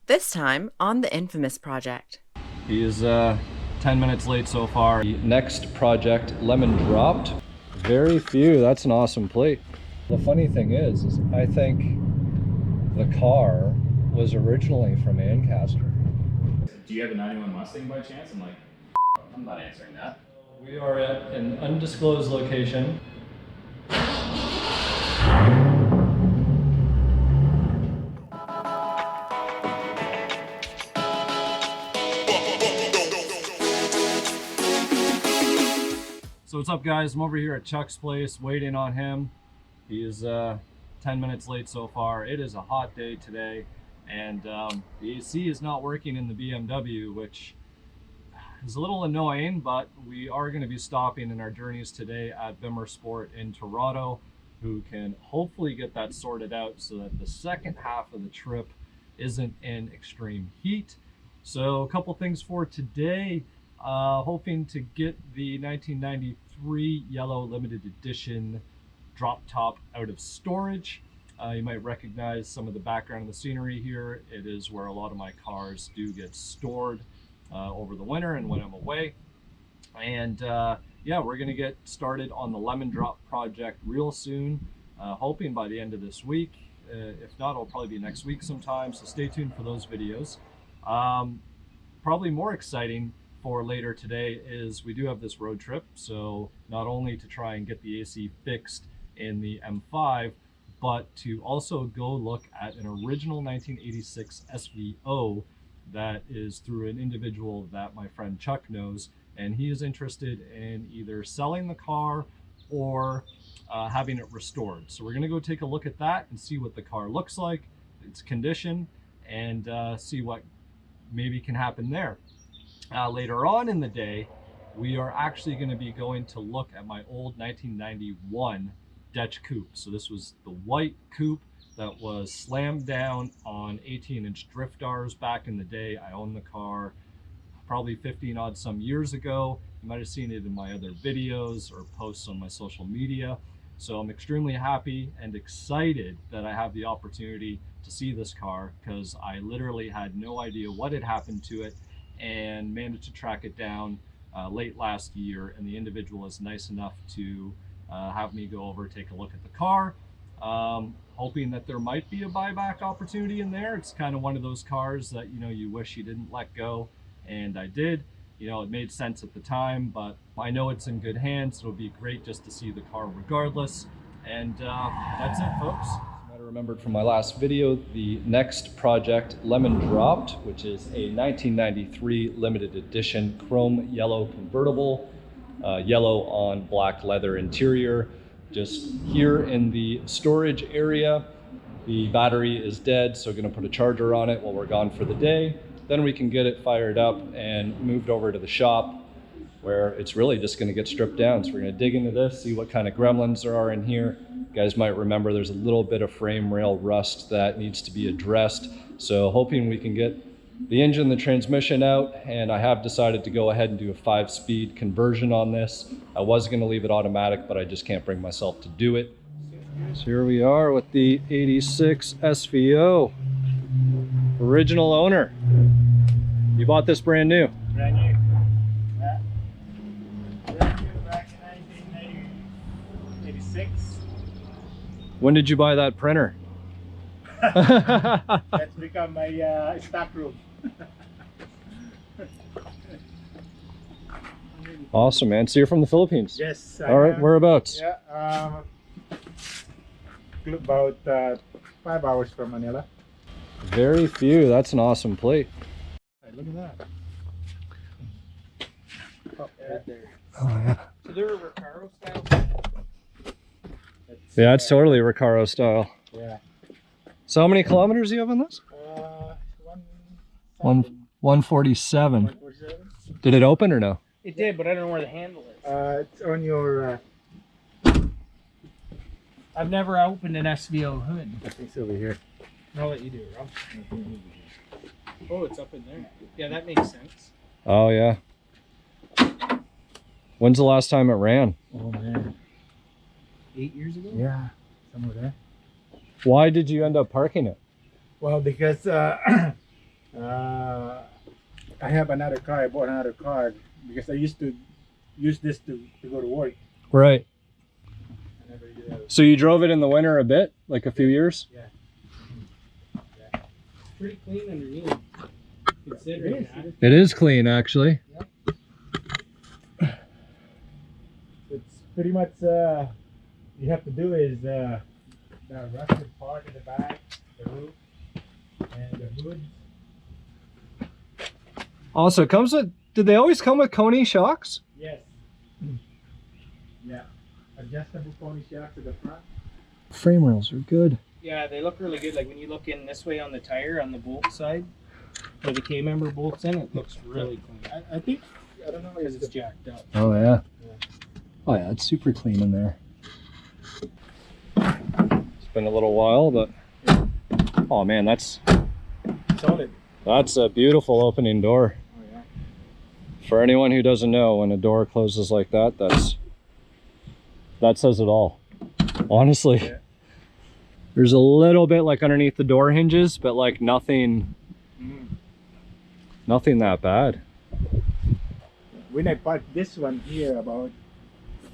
This time on the infamous project. He is 10 minutes late so far. The next project, lemon dropped. Very few. That's an awesome plate. The funny thing is I think the car was originally from Ancaster. Do you have a 91 Mustang by chance? I'm like, I'm not answering that. We are at an undisclosed location. So what's up, guys? I'm over here at Chuck's place waiting on him. He is 10 minutes late so far. It is a hot day today, and the AC is not working in the BMW, which is a little annoying, but we are going to be stopping in our journeys today at Bimmer Sport in Toronto, who can hopefully get that sorted out so that the second half of the trip isn't in extreme heat. So a couple things for today. Hoping to get the 1993 yellow limited edition drop top out of storage. You might recognize some of the background of the scenery here. It is where a lot of my cars do get stored over the winter and when I'm away. And yeah, we're gonna get started on the lemon drop project real soon, hoping by the end of this week. If not, it'll probably be next week sometime, so stay tuned for those videos. Probably more exciting for later today is we do have this road trip, so not only to try and get the AC fixed in the M5, but to also go look at an original 1986 SVO that is through an individual that my friend Chuck knows, and he is interested in either selling the car or having it restored. So we're gonna go take a look at that and see what the car looks like, its condition, and see what maybe can happen there. Later on in the day, we are actually going to be going to look at my old 1991 DECH Coupe. So this was the white coupe that was slammed down on 18-inch driftars back in the day. I owned the car probably 15 odd some years ago. You might have seen it in my other videos or posts on my social media. So I'm extremely happy and excited that I have the opportunity to see this car, because I literally had no idea what had happened to it and managed to track it down late last year, and the individual is nice enough to have me go over, take a look at the car, hoping that there might be a buyback opportunity in there. It's kind of one of those cars that, you know, you wish you didn't let go, and I did. You know, it made sense at the time, but I know it's in good hands. It'll be great just to see the car regardless. And that's it, folks. I remembered from my last video, the next project, Lemon Dropped, which is a 1993 limited edition chrome yellow convertible, yellow on black leather interior. Just here in the storage area. The battery is dead, so we're gonna put a charger on it while we're gone for the day. Then we can get it fired up and moved over to the shop, where it's really just gonna get stripped down. So we're gonna dig into this, see what kind of gremlins there are in here. You guys might remember there's a little bit of frame rail rust that needs to be addressed. So hoping we can get the engine, the transmission out, and I have decided to go ahead and do a 5-speed conversion on this. I was gonna leave it automatic, but I just can't bring myself to do it. So here we are with the 86 SVO. Original owner. You bought this brand new? Brand new. Yeah. Brand new back in 1986. When did you buy that printer? That's become my stock room. Awesome, man. So you're from the Philippines? Yes. All right, whereabouts? Yeah. About 5 hours from Manila. Very few. That's an awesome plate. Hey, look at that. Oh, right there. Oh, yeah. So they're a Recaro style? Yeah, it's totally Recaro style. Yeah. So how many kilometers do you have on this? 147. 147. Did it open or no? It did, but I don't know where the handle is. It's on your. I've never opened an SVO hood. I think it's over here. I'll let you do it, Rob. Oh, it's up in there. Yeah, that makes sense. Oh, yeah. When's the last time it ran? Oh man. 8 years ago? Yeah, somewhere there. Why did you end up parking it? Well, because I have another car. I bought another car because I used to use this to go to work. Right. I never did that. So you drove it in the winter a bit, like a few years? Yeah. Pretty clean underneath. Considering that. It is clean, actually. It's pretty much you have to do is the rusted part in the back, the roof, and the hood. Also, it comes with, did they always come with Coney shocks? Yes. Yeah. Adjustable pony shocks at the front. Frame rails are good. Yeah, they look really good. Like when you look in this way on the tire, on the bolt side, where the K-member bolts in, it looks really clean. I think, I don't know, Because it's jacked up. Oh yeah. Oh yeah, it's super clean in there. It's been a little while, but oh man, that's solid. That's a beautiful opening door. Oh yeah. For anyone who doesn't know, when a door closes like that, that says it all. Honestly. Yeah. There's a little bit like underneath the door hinges, but like nothing that bad. When I bought this one here about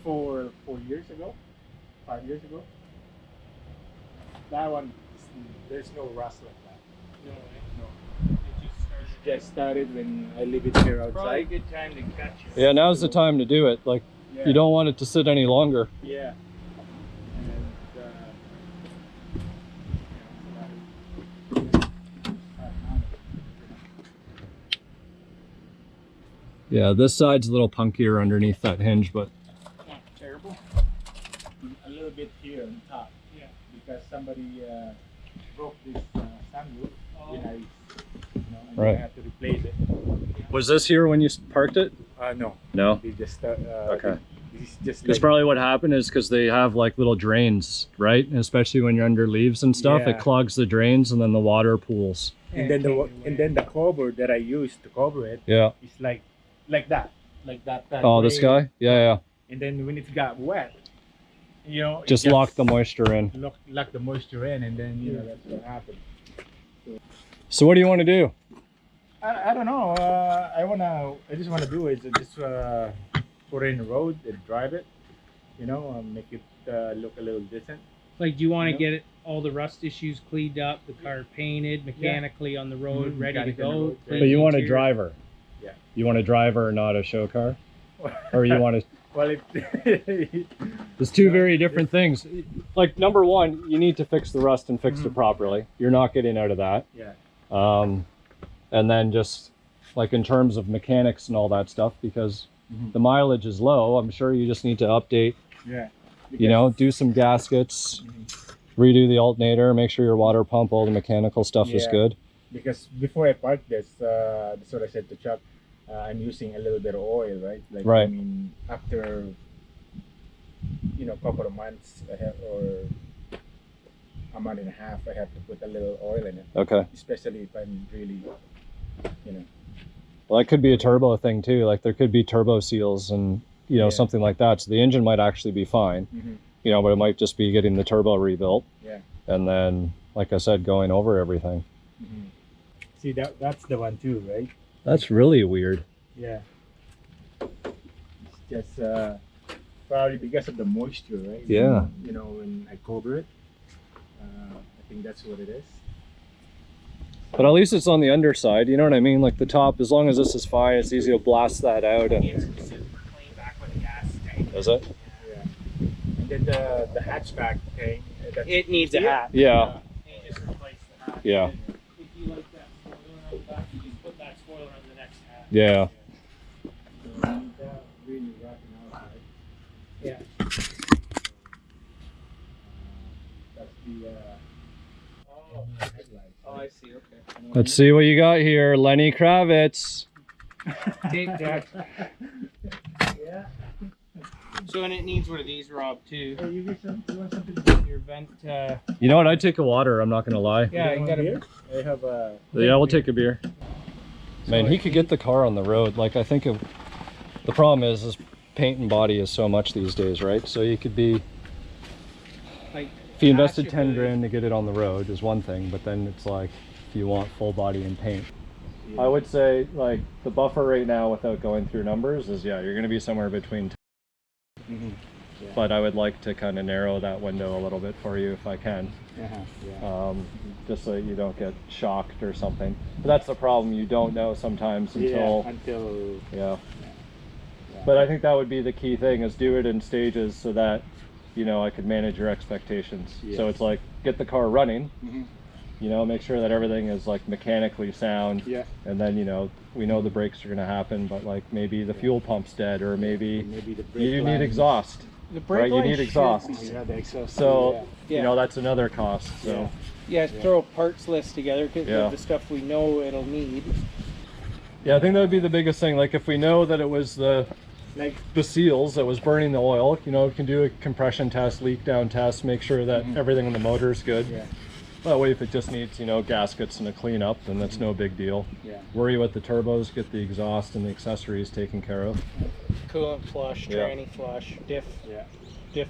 4 years ago, 5 years ago, that one, there's no rust like that. No way. No. It just started. Just started when I leave it here Probably a outside. good time to catch it. Yeah, now's the time to do it. Like, Yeah. you don't want it to sit any longer. Yeah. Yeah, this side's a little punkier underneath that hinge, but Not terrible. A little bit here on top. Yeah. Because somebody broke this sunroof when I, and Right. I had to replace it. was this here when you parked it? No. No. They just Okay. This is just Because like, probably what happened is because they have like little drains, right? And especially when you're under leaves and stuff, Yeah. it clogs the drains and then the water pools. and then the cover that I used to cover it Yeah. is like that. Oh, this way. guy? Yeah. And then when it got wet, it Just lock the moisture in. lock the moisture in, and then that's what happened. So what do you want to do? I don't know. I just wanna do is just put it in the road and drive it. Make it look a little decent. Like, do you want to Yeah. get all the rust issues cleaned up, the car painted mechanically on the road, Mhm, ready to mechanic on the go? road, yeah. clean But you want a interior? driver. Yeah. You want a driver, not a show car? Or you want to... Well, There's two very different things. Like, number one, you need to fix the rust and fix it Mhm. properly. You're not getting out of that. yeah. And then just like in terms of mechanics and all that stuff, because Mhm. the mileage is low, I'm sure you just need to update, Yeah. do some gaskets, Mhm. redo the alternator, make sure your water pump, all the mechanical stuff is Yeah. good. Because before I parked this, that's what I said to Chuck. I'm using a little bit of oil, right? Like, Right. I mean, after couple of months, or a month and a half, I have to put a little oil in it. Okay. Especially if I'm really, Well, that could be a turbo thing too. Like there could be turbo seals and, Yeah. something like that. So the engine might actually be fine, Mhm. but it might just be getting the turbo rebuilt. Yeah. And then, like I said, going over everything. Mhm. See, that's the one too, right? That's really weird. Yeah. It's just probably because of the moisture, right? Yeah. When I cover it, I think that's what it is. But at least it's on the underside, you know what I mean? Like the top, as long as this is fine, it's easy to blast that out. And It's super clean back with a gas tank. is it? Yeah. And then the hatchback thing. It needs a hat. Yeah. You just replace the hat. Yeah. If you like that spoiler on the back, you just put that spoiler on the next hat. Yeah. Really rocking out, right? Yeah. That's the headlights. Oh, I see. Okay. Let's see what you got here. Lenny Kravitz. Tape deck. Yeah. So, and it needs one of these, Rob, too. Hey, you want something to Your vent. You know what? I'd take a water. I'm not going to lie. Yeah, you got beer? a. I have a. Yeah, we'll take a beer. Man, he could get the car on the road. Like, I think the problem is paint and body is so much these days, right? So you could be, Like, if you invested 10 grand to get it on the road is one thing, but then it's like, if you want full body and paint. I would say like the buffer right now without going through numbers is, yeah, you're going to be somewhere between Mm-hmm. Yeah. but I would like to kind of narrow that window a little bit for you if I can. Yeah. Just so you don't get shocked or something. But that's the problem, you don't know sometimes until yeah. But I think that would be the key thing, is do it in stages so that, you know, I could manage your expectations. Yes. So it's like, get the car running, Mm-hmm. you know, make sure that everything is like mechanically sound. Yeah. And then, you know, we know the brakes are going to happen, but like maybe the fuel pump's dead, or maybe the brake you need lines. exhaust. The brake Right, you line need should- exhaust. Yeah, the exhaust. So, Yeah. you know, that's another cost. So, Yeah, throw a parts list together, because Yeah. the stuff we know it'll need. yeah, I think that would be the biggest thing. Like if we know that it was the seals that was burning the oil, you know, we can do a compression test, leak down test, make sure that everything in the motor is good. Yeah. That way, if it just needs, you know, gaskets and a cleanup, then that's no big deal. Yeah. Worry about the turbos, get the exhaust and the accessories taken care of. Coolant flush, Yeah. tranny flush, diff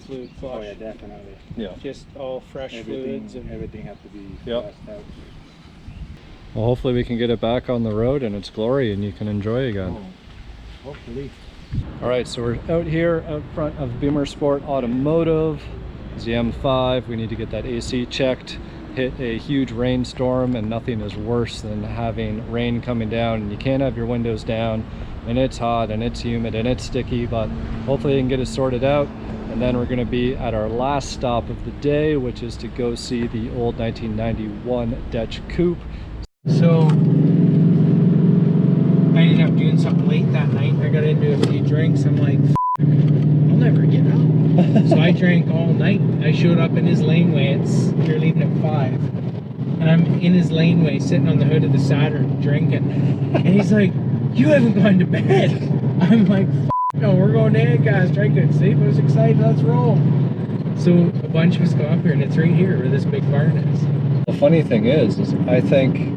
fluid flush. Oh yeah, definitely. Yeah. Just all fresh fluids and Everything has to be Yep. flushed out. Well, hopefully we can get it back on the road in its glory and you can enjoy again. Hopefully. All right, so we're out here out front of Beamer Sport Automotive. It's the M5. We need to get that AC checked. Hit a huge rainstorm, and nothing is worse than having rain coming down and you can't have your windows down, and it's hot and it's humid and it's sticky, but hopefully you can get it sorted out. And then we're going to be at our last stop of the day, which is to go see the old 1991 DECH Coupe. So I ended up doing something late that night. I got into a few drinks. I'm like, I'll never get out. So I drank all night. I showed up in his laneway. You're leaving at 5. And I'm in his laneway sitting on the hood of the Saturn drinking. And he's like, you haven't gone to bed. I'm like, no, we're going to Ancaster. Drinking. See, I was excited. Let's roll. So a bunch of us go up here, and it's right here where this big barn is. The funny thing is I think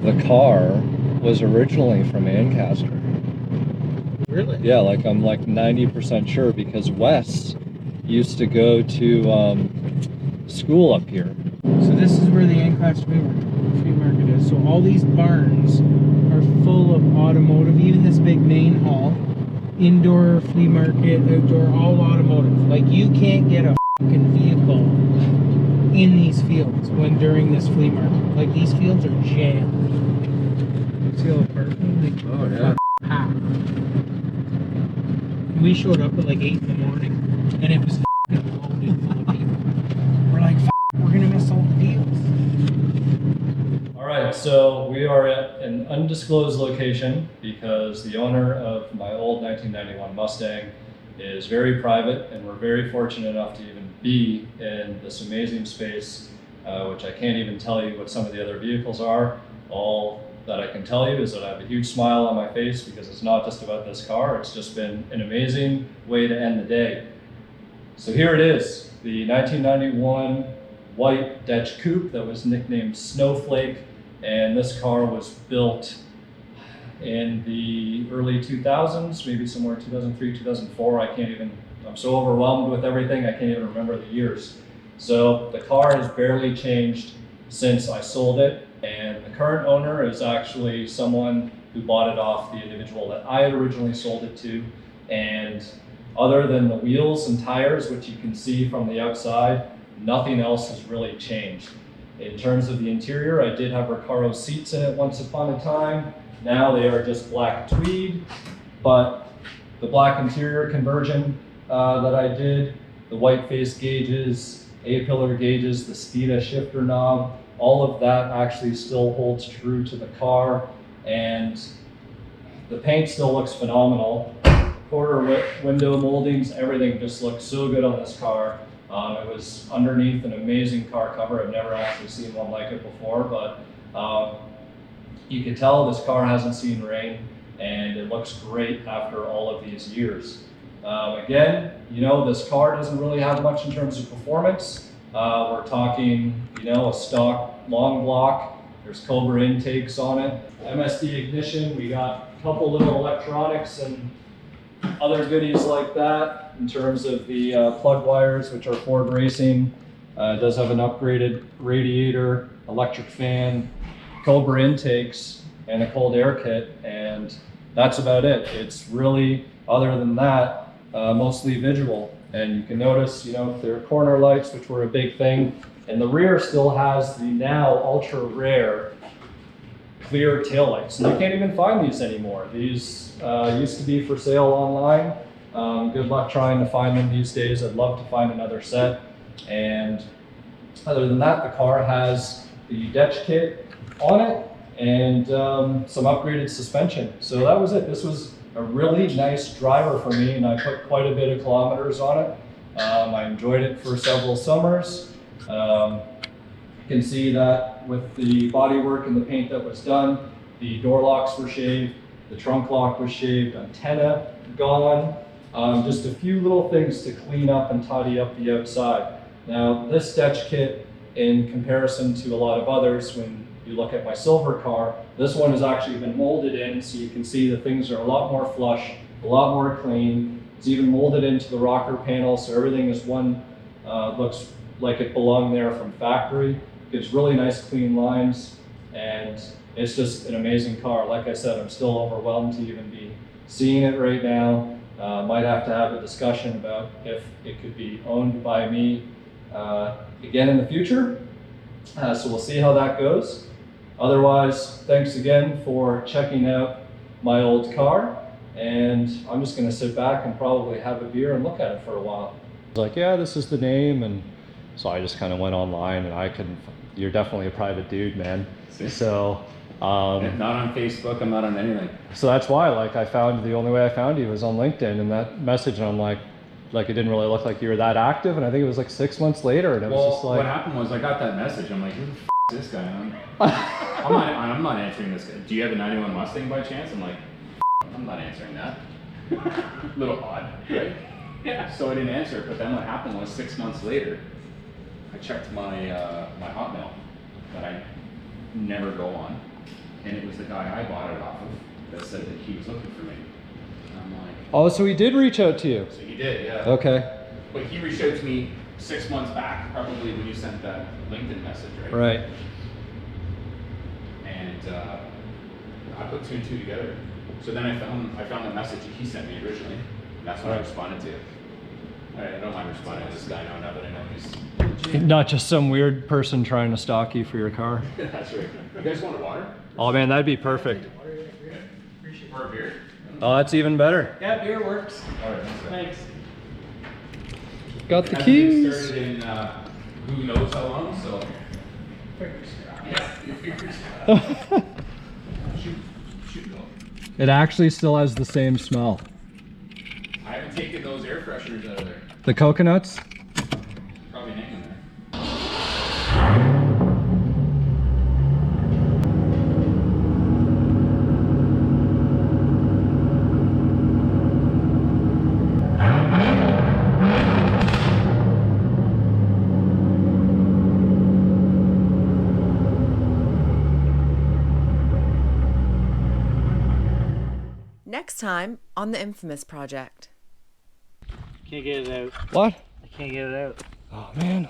the car was originally from Ancaster. Really? Yeah, like I'm like 90% sure, because Wes used to go to school up here. So this is where the Ancaster flea market is. So all these barns are full of automotive, even this big main hall. Indoor flea market, outdoor, all automotive. Like you can't get a fucking vehicle in these fields during this flea market. Like these fields are jammed. See all the parking? Like, Oh, yeah. packed. We showed up at like 8 in the morning, and it was fucking loaded full of people. We're like, we're gonna miss all the deals. All right, so we are at an undisclosed location because the owner of my old 1991 Mustang is very private, and we're very fortunate enough to even be in this amazing space, which I can't even tell you what some of the other vehicles are. All that I can tell you is that I have a huge smile on my face, because it's not just about this car, it's just been an amazing way to end the day. So here it is, the 1991 white DECH Coupe that was nicknamed Snowflake, and this car was built in the early 2000s, maybe somewhere 2003, 2004, I'm so overwhelmed with everything, I can't even remember the years. So the car has barely changed since I sold it, and the current owner is actually someone who bought it off the individual that I had originally sold it to. And other than the wheels and tires, which you can see from the outside, nothing else has really changed. In terms of the interior, I did have Recaro seats in it once upon a time. Now they are just black tweed, but the black interior conversion that I did, the white face gauges, A-pillar gauges, the Steeda shifter knob, all of that actually still holds true to the car, and the paint still looks phenomenal. Quarter window moldings, everything just looks so good on this car. It was underneath an amazing car cover. I've never actually seen one like it before, but you can tell this car hasn't seen rain, and it looks great after all of these years. Again, you know, this car doesn't really have much in terms of performance. We're talking, you know, a stock long block. There's Cobra intakes on it. MSD ignition. We got a couple little electronics and other goodies like that in terms of the plug wires, which are Ford Racing. It does have an upgraded radiator, electric fan, Cobra intakes, and a cold air kit, and that's about it. It's really, other than that, mostly visual. And you can notice, you know, there are corner lights, which were a big thing, and the rear still has the now ultra rare clear taillights. And you can't even find these anymore. These used to be for sale online. Good luck trying to find them these days. I'd love to find another set. And other than that, the car has the DECH kit on it and some upgraded suspension. So that was it. This was a really nice driver for me, and I put quite a bit of kilometers on it. I enjoyed it for several summers. You can see that with the bodywork and the paint that was done, the door locks were shaved, the trunk lock was shaved, antenna gone. Just a few little things to clean up and tidy up the outside. Now, this DECH kit, in comparison to a lot of others, when you look at my silver car, this one has actually been molded in, so you can see the things are a lot more flush, a lot more clean. It's even molded into the rocker panel, so everything is one, looks like it belonged there from factory. Gives really nice clean lines, and it's just an amazing car. Like I said, I'm still overwhelmed to even be seeing it right now. Might have to have a discussion about if it could be owned by me again in the future. So we'll see how that goes. Otherwise, thanks again for checking out my old car, and I'm just gonna sit back and probably have a beer and look at it for a while. I was like, yeah, this is the name, and so I just kind of went online, and I couldn't. You're definitely a private dude, man. So Not on Facebook, I'm not on anything. so that's why, like, I found, the only way I found you was on LinkedIn, and that message, and I'm like it didn't really look like you were that active, and I think it was like 6 months later, and it was just like, what happened was I got that message. I'm like, who the f is this guy? I'm not answering this guy. Do you have a 91 Mustang by chance? I'm like, I'm not answering that. Little odd, right? Yeah. So I didn't answer it, but then what happened was 6 months later, I checked my my Hotmail that I never go on, and it was the guy I bought it off of that said that he was looking for me. And I'm like, oh, so he did reach out to you. so he did, yeah. Okay. But he reached out to me 6 months back, probably when you sent that LinkedIn message, right? Right. And I put two and two together. So then I found the message that he sent me originally, and that's what I responded to. I don't mind responding to this guy now that I know he's legit. Not just some weird person trying to stalk you for your car. That's right. You guys want a water? Oh man, that'd be perfect. Or a beer? Oh, that's even better. Yeah, beer works. All right, Thanks. Got the Hasn't been keys. started in who knows how long, so. Yeah, your fingers. Shoot go. It actually still has the same smell. I haven't taken those air fresheners out of there. The coconuts? Probably hanging there. Next time on the Infamous Project. Can't get it out. What? I can't get it out. Oh man.